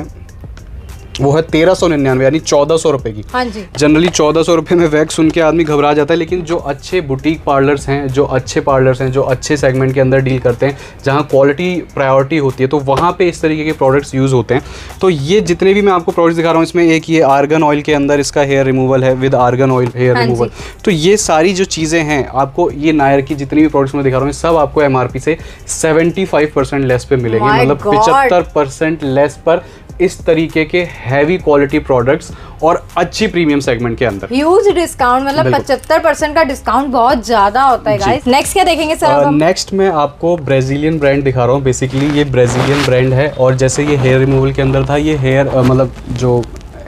[SPEAKER 1] वो है 1399, यानी 1400 रुपये की।
[SPEAKER 2] हाँ जी।
[SPEAKER 1] जनरली 1400 रुपये में वैक्स सुन के आदमी घबरा जाता है, लेकिन जो अच्छे बुटीक पार्लर्स हैं, जो अच्छे पार्लर्स हैं, जो अच्छे सेगमेंट के अंदर डील करते हैं, जहाँ क्वालिटी प्रायोरिटी होती है, तो वहाँ पे इस तरीके के प्रोडक्ट्स यूज़ होते हैं। तो ये जितने भी मैं आपको प्रोडक्ट्स दिखा रहा हूँ, इसमें एक ये आर्गन ऑयल के अंदर इसका हेयर रिमूवल है, with argan oil hair removal. तो ये सारी जो चीज़ें हैं, आपको ये नायर की जितनी भी प्रोडक्ट्स मैं दिखा रहा हूँ, सब आपको एमआरपी से 75% लेस पे मिलेंगे, मतलब 75% लेस पर इस तरीके के हैवी क्वालिटी प्रोडक्ट्स और अच्छी प्रीमियम सेगमेंट के अंदर
[SPEAKER 2] ह्यूज डिस्काउंट, मतलब 75% का डिस्काउंट बहुत ज्यादा होता है गाइस। नेक्स्ट क्या देखेंगे सर?
[SPEAKER 1] नेक्स्ट मैं आपको ब्राजीलियन ब्रांड दिखा रहा हूँ। बेसिकली ये ब्राजीलियन ब्रांड है, और जैसे ये हेयर रिमूवल के अंदर था, ये हेयर मतलब जो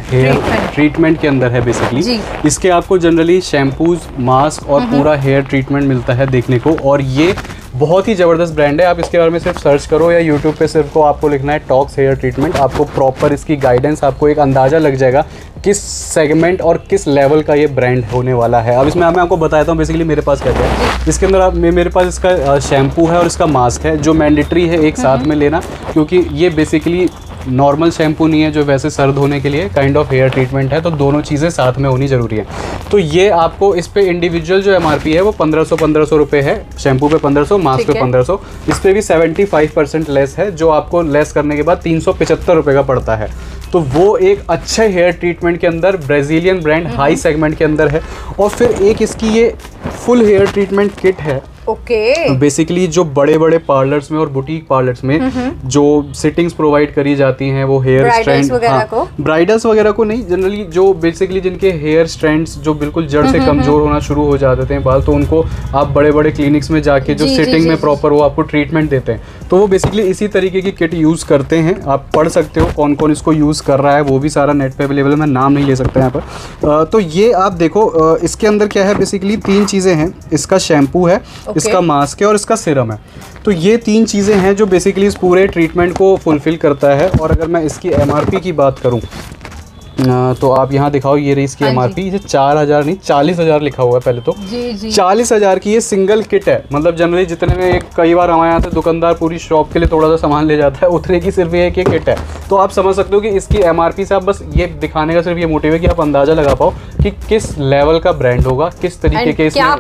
[SPEAKER 1] हेयर ट्रीटमेंट के अंदर है बेसिकली। इसके आपको जनरली शैम्पूज, मास्क और पूरा हेयर ट्रीटमेंट मिलता है देखने को, और ये बहुत ही ज़बरदस्त ब्रांड है। आप इसके बारे में सिर्फ सर्च करो या यूट्यूब पे सिर्फ को आपको लिखना है टॉक्स हेयर ट्रीटमेंट, आपको प्रॉपर इसकी गाइडेंस, आपको एक अंदाज़ा लग जाएगा किस सेगमेंट और किस लेवल का ये ब्रांड होने वाला है। अब इसमें मैं आपको बताता हूँ बेसिकली मेरे पास क्या है। इसके अंदर आप मेरे पास इसका शैम्पू है और इसका मास्क है, जो मैंडेटरी है एक साथ में लेना, क्योंकि ये बेसिकली नॉर्मल शैम्पू नहीं है जो वैसे सर्द होने के लिए काइंड ऑफ हेयर ट्रीटमेंट है, तो दोनों चीज़ें साथ में होनी ज़रूरी है। तो ये आपको इस पे इंडिविजुअल जो एमआरपी है वो 1500 रुपये है, शैम्पू पे 1500, मास्क पे 1500। इस पे भी 75% लेस है, जो आपको लेस करने के बाद 375 रुपये का पड़ता है। तो वो एक अच्छे हेयर ट्रीटमेंट के अंदर ब्राज़ीलियन ब्रांड हाई सेगमेंट के अंदर है। और फिर एक इसकी ये फुल हेयर ट्रीटमेंट किट है।
[SPEAKER 2] ओके।
[SPEAKER 1] बेसिकली जो बड़े बड़े पार्लर्स में और बुटीक पार्लर्स में जो सिटिंग्स प्रोवाइड करी जाती हैं, वो हेयर स्ट्रैंड, ब्राइडल्स वगैरह को नहीं, जनरली जो बेसिकली जिनके हेयर स्ट्रैंड्स जो बिल्कुल जड़ से कमजोर होना शुरू हो जाते हैं बाल, तो उनको आप बड़े बड़े क्लिनिक्स में जाके जो सिटिंग में प्रॉपर वो आपको ट्रीटमेंट देते हैं, तो वो बेसिकली इसी तरीके की किट यूज़ करते हैं। आप पढ़ सकते हो कौन कौन इसको यूज़ कर रहा है, वो भी सारा नेट पे अवेलेबल है, मैं नाम नहीं ले सकता यहाँ पर। तो ये आप देखो, इसके अंदर क्या है, बेसिकली 3 चीज़ें हैं। इसका शैम्पू है, इसका मास्क है और इसका सीरम है। तो ये 3 चीज़ें हैं जो बेसिकली इस पूरे ट्रीटमेंट को फुलफिल करता है। और अगर मैं इसकी एमआरपी की बात करूं तो आप यहाँ दिखाओ, ये रही इसकी एमआरपी। ये 4000 नहीं 40,000 लिखा हुआ है पहले तो। 40,000 की ये सिंगल किट है। मतलब जनरली जितने में एक कई बार हमारे यहाँ से दुकानदार पूरी शॉप के लिए थोड़ा सा सामान ले जाता है, उतने की सिर्फ ये किट है। तो आप समझ सकते हो कि इसकी एमआरपी से आप बस ये दिखाने का सिर्फ ये मोटिव है कि आप अंदाजा लगा पाओ कि किस लेवल का ब्रांड होगा, किस तरीके के
[SPEAKER 2] क्या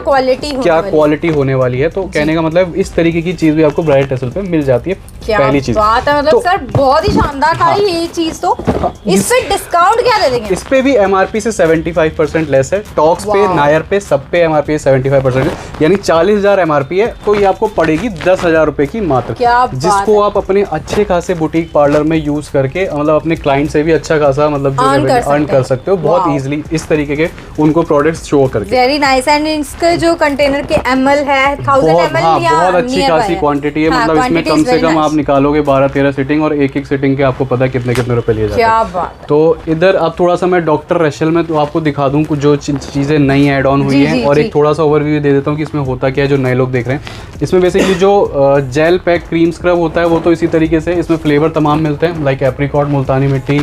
[SPEAKER 2] क्वालिटी
[SPEAKER 1] होने वाली है। तो कहने का मतलब इस तरीके की चीज़ भी आपको ब्राइडल टेसल पे मिल जाती है। पहली चीज
[SPEAKER 2] बात है, मतलब सर बहुत ही शानदार था ये चीज। तो इस पे डिस्काउंट क्या दे देंगे?
[SPEAKER 1] इस पे भी एमआरपी से 75% लेस है। टॉक्स पे, नायर पे, सब पे एमआरपी 75% है, यानी 40,000 एमआरपी है। तो ये आपको पड़ेगी 10,000 रुपए की मात्र, जिसको आप अपने अच्छे खासे बुटीक पार्लर में यूज करके मतलब अपने क्लाइंट से भी अच्छा खासा मतलब जो अर्न कर सकते हो बहुत इजीली, इस तरीके के उनको प्रोडक्ट्स शो करके।
[SPEAKER 2] Very nice. एंड इसके जो कंटेनर के एमएल है 1000 एमएल या
[SPEAKER 1] बहुत अच्छी खासी क्वांटिटी है। मतलब इसमें कम से कम आप निकालोगे 12-13 सिटिंग, और एक सिटिंग के आपको पता है कितने रुपए लिए जाते हैं। तो इधर अब थोड़ा सा मैं डॉक्टर रेशल में तो आपको दिखा दूं कुछ जो चीज़ें नई ऐड ऑन हुई हैं, और एक थोड़ा सा ओवरव्यू दे देता हूं कि इसमें होता क्या है जो नए लोग देख रहे हैं। इसमें बेसिकली जो जेल पैक क्रीम स्क्रब होता है वो तो इसी तरीके से, इसमें फ्लेवर तमाम मिलते हैं, लाइक एप्रिकॉट, मुल्तानी मिट्टी,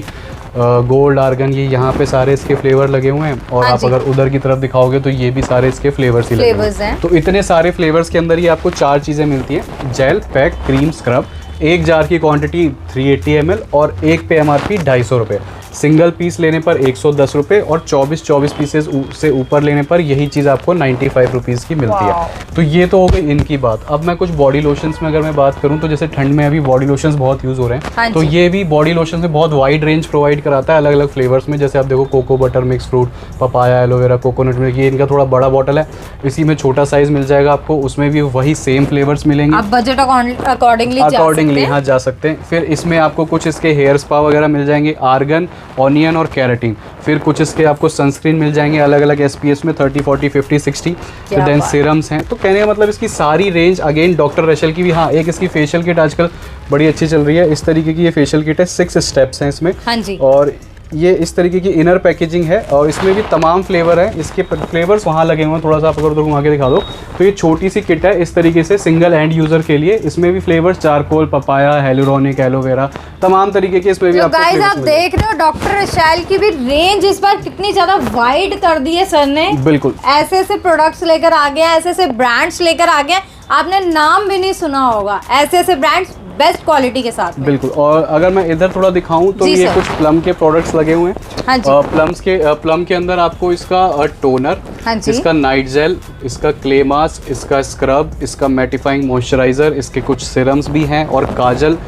[SPEAKER 1] गोल्ड, आर्गन, ये यहाँ पे सारे इसके फ्लेवर लगे हुए हैं। और आप अगर उधर की तरफ दिखाओगे तो ये भी सारे इसके फ्लेवर्स ही लगे हुए हैं। तो इतने सारे फ्लेवर्स के अंदर ही आपको 4 चीज़ें मिलती हैं, जेल पैक क्रीम स्क्रब। एक जार की क्वांटिटी 380 ml और एक पे एमआरपी 250 रुपये। सिंगल पीस लेने पर 110 रुपये और 24 पीसेस से ऊपर लेने पर यही चीज़ आपको 95 रुपीज़ की मिलती है। तो ये तो हो गई इनकी बात। अब मैं कुछ बॉडी लोशंस में अगर मैं बात करूँ तो जैसे ठंड में अभी बॉडी लोशंस बहुत यूज़ हो रहे हैं, तो ये भी बॉडी लोशन में बहुत वाइड रेंज प्रोवाइड कराता है अलग अलग फ्लेवर्स में। जैसे आप देखो cocoa butter mix fruit, papaya, aloe vera, coconut milk, ये इनका थोड़ा बड़ा बॉटल है, इसी में छोटा साइज मिल जाएगा आपको, उसमें भी वही सेम फ्लेवर्स मिलेंगे।
[SPEAKER 2] आप बजट अकॉर्डिंगली
[SPEAKER 1] हाँ जा सकते हैं। फिर इसमें आपको कुछ इसके हेयर स्पा वगैरह मिल जाएंगे, आर्गन, ऑनियन और कैरेटीन। फिर कुछ इसके आपको सनस्क्रीन मिल जाएंगे अलग अलग SPF में 30, 40, 50, 60। फिर देन सीरम्स हैं। तो कहने का मतलब इसकी सारी रेंज, अगेन डॉक्टर रशेल की भी, हाँ एक इसकी फेशियल किट आजकल बड़ी अच्छी चल रही है। इस तरीके की ये फेशियल किट है, 6 स्टेप्स हैं इसमें।
[SPEAKER 2] हाँ जी।
[SPEAKER 1] और ये इस तरीके की इनर पैकेजिंग है और इसमें भी तमाम फ्लेवर हैं। इसके फ्लेवर्स वहाँ लगे हुए हैं, थोड़ा सा आप अगर उधर घुमा के दिखा दो तो ये छोटी सी किट है इस तरीके से सिंगल एंड यूजर के लिए। इसमें भी फ्लेवर्स चारकोल, पपाया, हेलुरोनिक, एलोवेरा, तमाम तरीके के इसमें भी आपको
[SPEAKER 2] गाइस आप देख रहे हो डॉक्टर रशेल की भी रेंज इस बार कितनी ज्यादा वाइड कर दी है सर ने।
[SPEAKER 1] बिल्कुल
[SPEAKER 2] ऐसे ऐसे प्रोडक्ट्स लेकर आ गए, ऐसे ऐसे ब्रांड्स लेकर आ गए, आपने नाम भी नहीं सुना होगा, ऐसे ऐसे ब्रांड्स बेस्ट क्वालिटी के साथ में।
[SPEAKER 1] बिल्कुल। और अगर मैं इधर थोड़ा दिखाऊं तो ये कुछ प्लम के प्रोडक्ट्स लगे हुए हैं।
[SPEAKER 2] हाँ जी।
[SPEAKER 1] प्लम के अंदर आपको इसका टोनर,
[SPEAKER 2] हाँ जी।
[SPEAKER 1] इसका नाइट जेल, इसका क्ले मास्क, इसका स्क्रब, इसका मैटिफाइंग मॉइस्चराइजर, इसके कुछ सिरम्स भी हैं और काजल,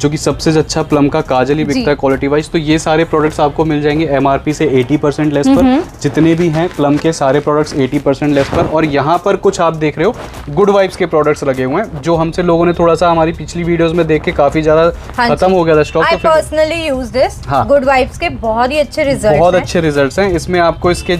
[SPEAKER 1] जो कि सबसे अच्छा प्लम का काजल ही बिकता है क्वालिटी वाइज। तो ये सारे प्रोडक्ट्स आपको मिल जाएंगे MRP से 80% लेस पर। जितने भी हैं प्लम के सारे प्रोडक्ट्स 80% लेस पर। और यहाँ पर कुछ आप देख रहे हो गुड वाइब्स के प्रोडक्ट्स लगे हुए हैं, जो हमसे लोगों ने थोड़ा सा हमारी पिछली वीडियोस में देख के काफी ज्यादा खत्म हो गया था stock.
[SPEAKER 2] I personally use this। Good vibes के बहुत ही अच्छे रिजल्ट्स,
[SPEAKER 1] बहुत अच्छे रिजल्ट्स हैं। इसमें आपको इसके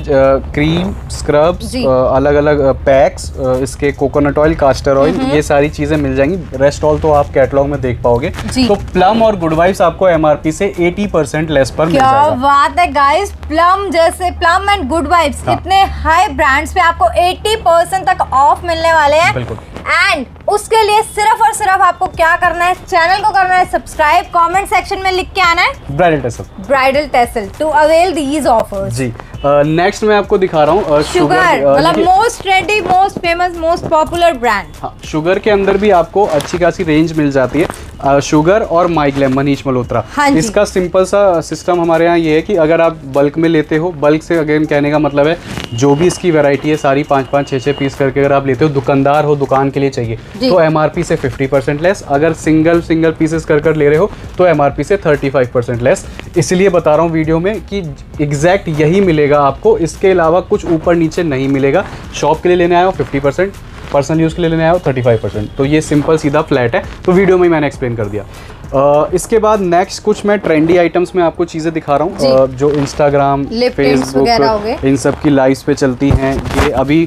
[SPEAKER 1] क्रीम, स्क्रब्स, अलग अलग पैक्स, इसके कोकोनट ऑयल, कास्टर ऑयल, ये सारी चीजें मिल जाएंगी। रेस्ट ऑल तो आप कैटलॉग में देख पाओगे। तो प्लम और गुड वाइब्स आपको MRP से 80% लेस पर मिल जाएगा।
[SPEAKER 2] क्या बात है guys, plum and good vibes इतने हाई ब्रांड्स पे आपको 80% तक ऑफ मिलने वाले हैं।
[SPEAKER 1] बिल्कुल।
[SPEAKER 2] एंड उसके लिए सिर्फ और सिर्फ आपको क्या करना है, चैनल को करना है सब्सक्राइब, कमेंट सेक्शन में लिख के आना है bridal tassel to avail these offers.
[SPEAKER 1] जी। नेक्स्ट मैं आपको दिखा रहा हूँ
[SPEAKER 2] शुगर, मतलब most trendy, most famous, most popular brand.
[SPEAKER 1] हाँ, शुगर के अंदर भी आपको अच्छी खासी रेंज मिल जाती है। शुगर और माइग्लैम, मनीष मल्होत्रा।
[SPEAKER 2] हाँ,
[SPEAKER 1] इसका सिंपल सा सिस्टम हमारे यहाँ ये है कि अगर आप बल्क में लेते हो, बल्क से अगेन कहने का मतलब है जो भी इसकी वैरायटी है सारी 5-5, 6-6 पीस करके अगर आप लेते हो, दुकानदार हो, दुकान के लिए चाहिए, तो MRP से 50% लेस। अगर सिंगल पीसेस कर ले रहे हो तो MRP से 35% लेस। इसलिए बता रहा हूँ वीडियो में कि एग्जैक्ट यही मिलेगा आपको, इसके अलावा कुछ ऊपर नीचे नहीं मिलेगा। शॉप के लिए लेने आए हो 50%, पर्सनल यूज़ के लिए लेने आया हो 35%। तो ये सिंपल सीधा फ्लैट है, तो वीडियो में मैंने एक्सप्लेन कर दिया। इसके बाद नेक्स्ट कुछ मैं ट्रेंडी आइटम्स में आपको चीज़ें दिखा रहा हूँ, जो इंस्टाग्राम, फेसबुक, इन सब की लाइव्स पे चलती हैं। ये अभी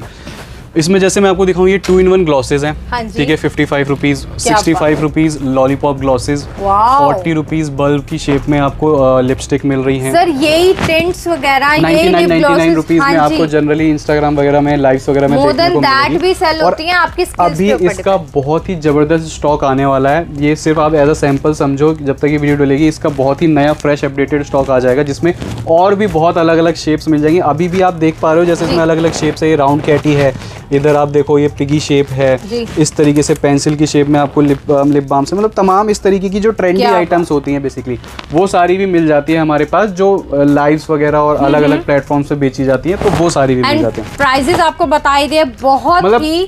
[SPEAKER 1] इसमें जैसे मैं आपको दिखाऊं, ये 2-in-1 ग्लॉसेज हैं, ठीक है, 55 rupees, 65 rupees lollipop glosses, 40 rupees bulb की शेप में आपको लिपस्टिक मिल रही हैं।
[SPEAKER 2] सर यही टिंट्स वगैरह
[SPEAKER 1] 99 रुपीज़ में आपको जनरली इंस्टाग्राम वगैरह में, लाइव्स वगैरह में देखने को मिलेगी।
[SPEAKER 2] भी सेल होती हैं आपकी स्किल्स
[SPEAKER 1] अभी इसका बहुत ही ज़बरदस्त स्टॉक आने वाला है। ये सिर्फ आप एज अ सैम्पल समझो, जब तक ये वीडियो डलेगी इसका बहुत ही नया फ्रेश अपडेटेड स्टॉक आ जाएगा, जिसमें और भी बहुत अलग अलग शेप्स मिल जाएंगी। अभी भी आप देख पा रहे हो जैसे इसमें अलग अलग शेप्स है। ये राउंड कैटी है, इधर आप देखो ये पिगी शेप है, इस तरीके से पेंसिल की शेप में आपको लिप बाम से, मतलब तमाम इस तरीके की जो ट्रेंडी आइटम्स होती हैं बेसिकली, वो सारी भी मिल जाती है हमारे पास, जो लाइव्स वगैरह और अलग अलग प्लेटफॉर्म से बेची जाती हैं, तो वो सारी भी मिल जाती हैं।
[SPEAKER 2] प्राइसेस आपको बताई दिए, बहुत
[SPEAKER 1] मतलब
[SPEAKER 2] ही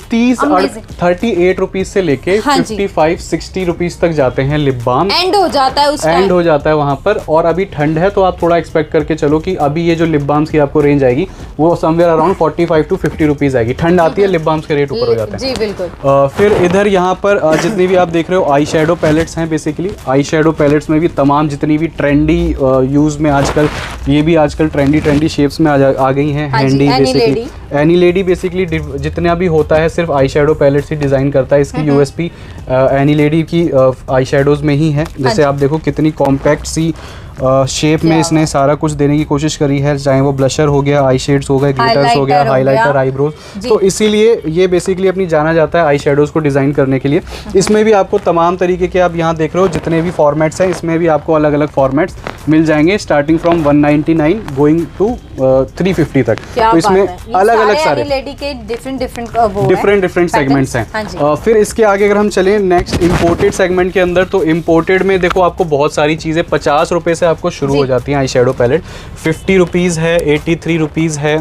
[SPEAKER 1] 38 रुपीज से लेके 55-60 रुपीज तक जाते हैं लिप बाम।
[SPEAKER 2] एंड हो जाता है,
[SPEAKER 1] एंड हो जाता है वहाँ पर। और अभी ठंड है तो आप थोड़ा एक्सपेक्ट करके चलो कि अभी ये जो लिप बाम्स की आपको रेंज आएगी वो समवेयर अराउंड 45 to 50 रुपीज आएगी। ठंड आती है, लिप बाम्स के रेट ऊपर हो जाते हैं।
[SPEAKER 2] जी बिल्कुल।
[SPEAKER 1] फिर इधर यहाँ पर जितनी भी आप देख रहे हो आई शेडो पैलेट्स हैं। बेसिकली आई शेडो पैलेट्स में भी तमाम जितनी भी ट्रेंडी यूज में आजकल, ये भी आजकल ट्रेंडी शेप्स में आ गई हैं। Handy basically, any lady basically जितना भी होता है सिर्फ आई शेडो पैलेट्स ही डिज़ाइन करता है। इसकी यूएसपी एनी लेडी की आई शेडोज में ही है। जैसे आप देखो कितनी कॉम्पैक्ट सी शेप में इसने सारा कुछ देने की कोशिश करी है, चाहे वो ब्लशर हो गया, आई शेड्स हो गए, ग्लिटर्स हो गया, हाइलाइटर, आईब्रोज। तो इसीलिए ये बेसिकली अपनी जाना जाता है आई शेडोज को डिज़ाइन करने के लिए। इसमें भी आपको तमाम तरीके के, आप यहाँ देख रहे हो जितने भी फॉर्मेट्स हैं, इसमें भी आपको अलग अलग फॉर्मेट्स मिल जाएंगे, स्टार्टिंग फ्रॉम 199 गोइंग टू 350 तक। तो इसमें अलग अलग सारे डिफरेंट सेगमेंट्स हैं। फिर इसके आगे अगर हम चलें नेक्स्ट इम्पोर्टेड सेगमेंट के अंदर, तो इम्पोर्टेड में देखो आपको बहुत सारी चीज़ें 50 रुपये से आपको शुरू हो जाती हैं आई शेडो पैलेट। 50 रुपीज़ है, 83 रुपीज़ है,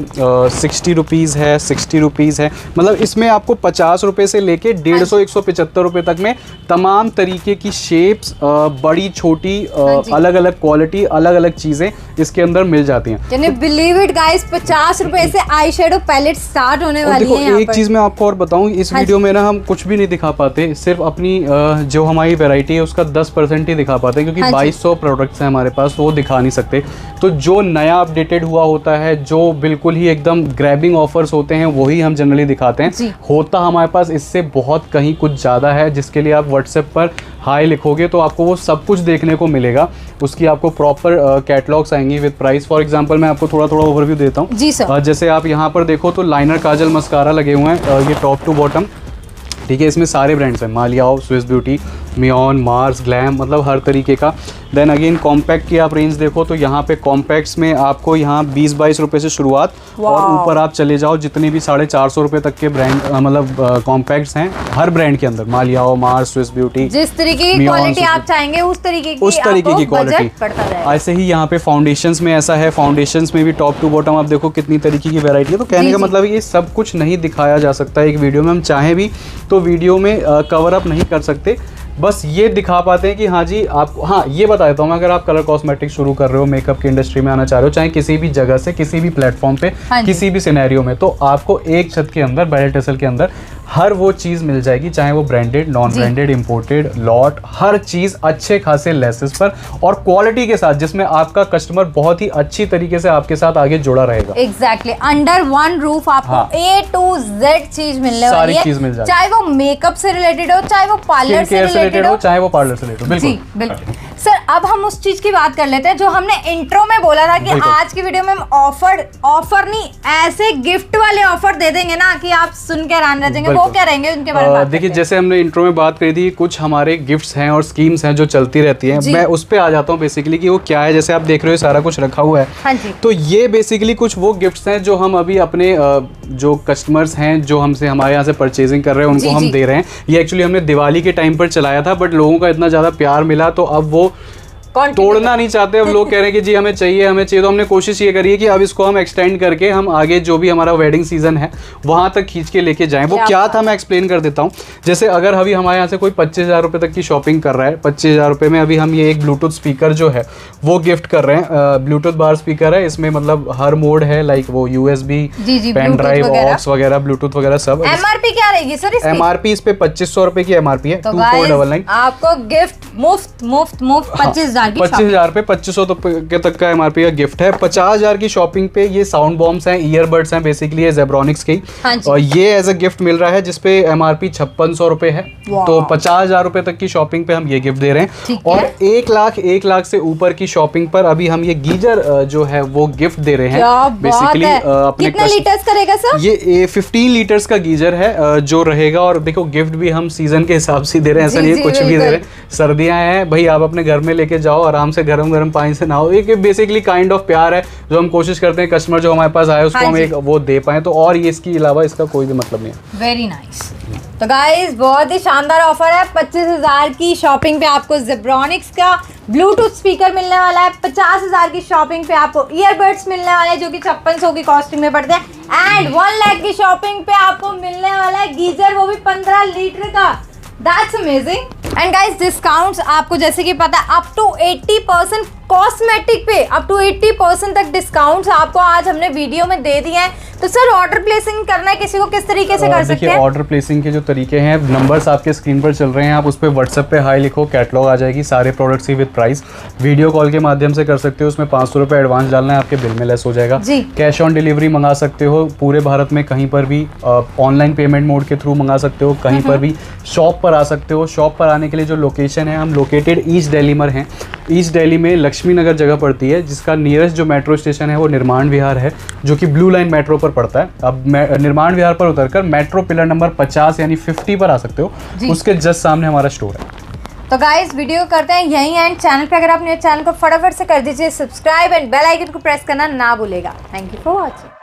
[SPEAKER 1] 60 रुपीज़ है, 60 रुपीज़ है। मतलब इसमें आपको 50 रुपये से लेके 150 175 रुपये तक में तमाम तरीके की शेप्स, बड़ी छोटी, अलग अलग क्वालिटी, अलग अलग चीज़ें इसके अंदर मिल जाती हैं।
[SPEAKER 2] यानी बिलीव इट गाइस, 50 रुपए से आई शेडो पैलेट स्टार्ट होने वाली है।
[SPEAKER 1] एक चीज़ मैं आपको और बताऊं, इस वीडियो में ना हम कुछ भी नहीं दिखा पाते, सिर्फ अपनी जो हमारी वैरायटी है उसका 10% ही दिखा पाते हैं, क्योंकि 2200 प्रोडक्ट्स हैं हमारे पास, वो दिखा नहीं सकते। तो जो नया अपडेटेड हुआ होता है, जो बिल्कुल ही एकदम ग्रैबिंग ऑफर्स होते हैं, वही हम जनरली दिखाते हैं। होता हमारे पास इससे बहुत कहीं कुछ ज़्यादा है, जिसके लिए आप व्हाट्सएप पर हाई लिखोगे तो आपको वो सब कुछ देखने को मिलेगा। उसकी आपको प्रॉपर कैटलॉग्स आएंगी विद प्राइस। फॉर एग्जांपल मैं आपको थोड़ा थोड़ा ओवरव्यू देता हूँ
[SPEAKER 2] जी सर।
[SPEAKER 1] जैसे आप यहाँ पर देखो तो लाइनर, काजल, मस्कारा लगे हुए हैं, ये टॉप टू बॉटम, ठीक है। इसमें सारे ब्रांड्स हैं, मालियाओ, स्विस ब्यूटी, मियॉन, मार्स, ग्लैम, मतलब हर तरीके का। देन अगेन कॉम्पैक्ट की आप रेंज देखो तो यहाँ पे कॉम्पैक्ट्स में आपको यहाँ 20-22 रुपये से शुरुआत, और ऊपर आप चले जाओ जितने भी 450 रुपये तक के ब्रांड मतलब कॉम्पैक्ट्स हैं हर ब्रांड के अंदर, मालियाओ, मार्स, स्विस ब्यूटी,
[SPEAKER 2] जिस तरीके की क्वालिटी आप चाहेंगे उस तरीके की क्वालिटी।
[SPEAKER 1] ऐसे ही यहाँ पे फाउंडेशंस में ऐसा है, फाउंडेशंस में भी टॉप टू बॉटम आप देखो कितनी तरीके की वैरायटी है। तो कहने का मतलब ये सब कुछ नहीं दिखाया जा सकता एक वीडियो में, हम चाहें भी तो वीडियो में कवर अप नहीं कर सकते। बस ये दिखा पाते हैं कि हाँ जी आपको, हाँ ये बता देता हूँ मैं, अगर आप कलर कॉस्मेटिक्स शुरू कर रहे हो, मेकअप की इंडस्ट्री में आना चाह रहे हो, चाहे किसी भी जगह से, किसी भी प्लेटफॉर्म पे, किसी भी सिनेरियो में, तो आपको एक छत के अंदर, ब्राइडल टेसल के अंदर हर वो चीज़ मिल जाएगी, चाहे वो branded, non branded, imported, lot, हर चीज़ अच्छे खासे लेसेस पर और क्वालिटी के साथ, जिसमें आपका कस्टमर बहुत ही अच्छी तरीके से आपके साथ आगे जुड़ा रहेगा।
[SPEAKER 2] एग्जैक्टली, अंडर वन रूफ आपको A to Z चीज मिलने वाली है,
[SPEAKER 1] चीज मिल जाएगी,
[SPEAKER 2] चाहे वो मेकअप से रिलेटेड हो, चाहे वो पार्लर से रिलेटेड हो,
[SPEAKER 1] चाहे वो पार्लर से रिलेटेड हो।
[SPEAKER 2] जी बिल्कुल। सर अब हम उस चीज की बात कर लेते हैं जो हमने इंट्रो में बोला था कि आज की वीडियो में हम ऑफर नहीं, ऐसे गिफ्ट वाले ऑफर दे देंगे ना कि आप सुन के हैरान रह जाएंगे। वो क्या रहेंगे उनके बारे में? देखिए,
[SPEAKER 1] जैसे हमने इंट्रो में बात करी थी, कुछ हमारे गिफ्ट्स हैं और स्कीम्स हैं जो चलती रहती हैं। मैं उस पे आ जाता हूँ बेसिकली कि वो क्या है। जैसे आप देख रहे हो सारा कुछ रखा हुआ है।
[SPEAKER 2] हाँ जी।
[SPEAKER 1] तो ये बेसिकली कुछ वो गिफ्ट्स हैं जो हम अभी अपने जो कस्टमर्स हैं जो हमसे हमारे यहाँ से परचेजिंग कर रहे हैं उनको हम दे रहे हैं। ये एक्चुअली हमने दिवाली के टाइम पर चलाया था, बट लोगों का इतना ज़्यादा प्यार मिला तो अब वो तोड़ना नहीं चाहते। अब लोग कह रहे हैं कि जी हमें चाहिए हमें चाहिए। तो हमने कोशिश ये करी है कि अब इसको हम एक्सटेंड करके हम आगे जो भी हमारा वेडिंग सीजन है वहां तक खींच के लेके जाएं। वो क्या था मैं एक्सप्लेन कर देता हूँ। जैसे अगर अभी हमारे यहाँ से कोई 25,000 रुपये तक की शॉपिंग कर रहा है, 25,000 रुपये में अभी हम ये एक ब्लूटूथ स्पीकर जो है वो गिफ्ट कर रहे हैं। ब्लूटूथ बार स्पीकर है, इसमें मतलब हर मोड है, लाइक वो USB, पेन ड्राइव, ऑक्स वगैरह, ब्लूटूथ वगैरह सब।
[SPEAKER 2] MRP क्या रहेगी सर इसकी?
[SPEAKER 1] MRP इस पे 2500 रुपए की MRP है। 2499
[SPEAKER 2] आपको गिफ्ट मुफ्त 25,000 की
[SPEAKER 1] 25,000 पे 2500 तक का MRP का गिफ्ट है। 50,000 की शॉपिंग पे ये साउंड बॉम्ब्स हैं, ईयरबड्स हैं, बेसिकली ये जेब्रॉनिक्स की। और ये एज अ गिफ्ट मिल रहा है जिसपे MRP 5600 रुपए है। तो 50,000 रुपए तक की शॉपिंग पे हम ये गिफ्ट दे रहे हैं। और 1 लाख से ऊपर की शॉपिंग पर अभी हम ये गीजर जो है वो गिफ्ट दे रहे हैं। बेसिकली अपने
[SPEAKER 2] कितने लीटर्स का रहेगा सर?
[SPEAKER 1] ये 15 लीटर्स का गीजर है जो रहेगा। और देखो गिफ्ट भी हम सीजन के हिसाब से दे रहे हैं, ऐसा नहीं कुछ भी दे रहे हैं। सर्दियां हैं भाई, आप अपने घर में लेके जाओ, आराम से गरम गरम पानी से नहाओ। एक बेसिकली काइंड ऑफ प्यार है जो हम कोशिश करते हैं कस्टमर जो हमारे पास आए उसको हम एक वो दे पाए। तो और ये इसके अलावा इसका कोई भी मतलब नहीं है।
[SPEAKER 2] Very nice. तो गाइस बहुत ही शानदार ऑफर है। 25,000 की शॉपिंग पे आपको जेब्रॉनिक्स का ब्लूटूथ स्पीकर मिलने वाला है। 50,000 की शॉपिंग पे आपको ईयरबड्स मिलने वाले हैं जो कि 5600 की कॉस्टिंग में पड़ते हैं। एंड 1 लाख की शॉपिंग पे आपको मिलने वाला है गीजर, वो भी 15 लीटर का। That's amazing. And guys discounts आपको जैसे कि पता है अप टू 80% कॉस्मेटिक पे अप टू 80% तक डिस्काउंट्स आपको आज हमने वीडियो में दे दिए हैं। तो सर ऑर्डर प्लेसिंग करना है किसी को किस तरीके से कर सकते हैं?
[SPEAKER 1] ऑर्डर प्लेसिंग के जो तरीके हैं, नंबर्स आपके स्क्रीन पर चल रहे हैं, आप उस पर व्हाट्सएप पे हाई लिखो, कैटलॉग आ जाएगी सारे प्रोडक्ट्स की विद प्राइस। वीडियो कॉल के माध्यम से कर सकते हो, उसमें 500 रुपये एडवांस डालना है, आपके बिल में लेस हो जाएगा। कैश ऑन डिलीवरी मंगा सकते हो पूरे भारत में कहीं पर भी, ऑनलाइन पेमेंट मोड के थ्रू मंगा सकते हो, कहीं पर भी शॉप पर आ सकते हो। शॉप पर आने के लिए जो लोकेशन है, हम लोकेटेड ईस्ट दिल्ली में हैं। ईस्ट दिल्ली में लक्ष्मी नगर जगह पड़ती है, जिसका नियरेस्ट जो मेट्रो स्टेशन है वो निर्माण विहार है, जो कि ब्लू लाइन मेट्रो पर पड़ता है। अब निर्माण विहार पर उतरकर मेट्रो पिलर नंबर 50 यानी 50 पर आ सकते हो, उसके जस्ट सामने हमारा स्टोर है।
[SPEAKER 2] तो गाइस वीडियो करते हैं यहीं एंड। चैनल पे अगर आपने चैनल को फटाफट से कर दीजिए सब्सक्राइब एंड बेल आइकन को प्रेस करना ना भूलेगा। Thank you for watching.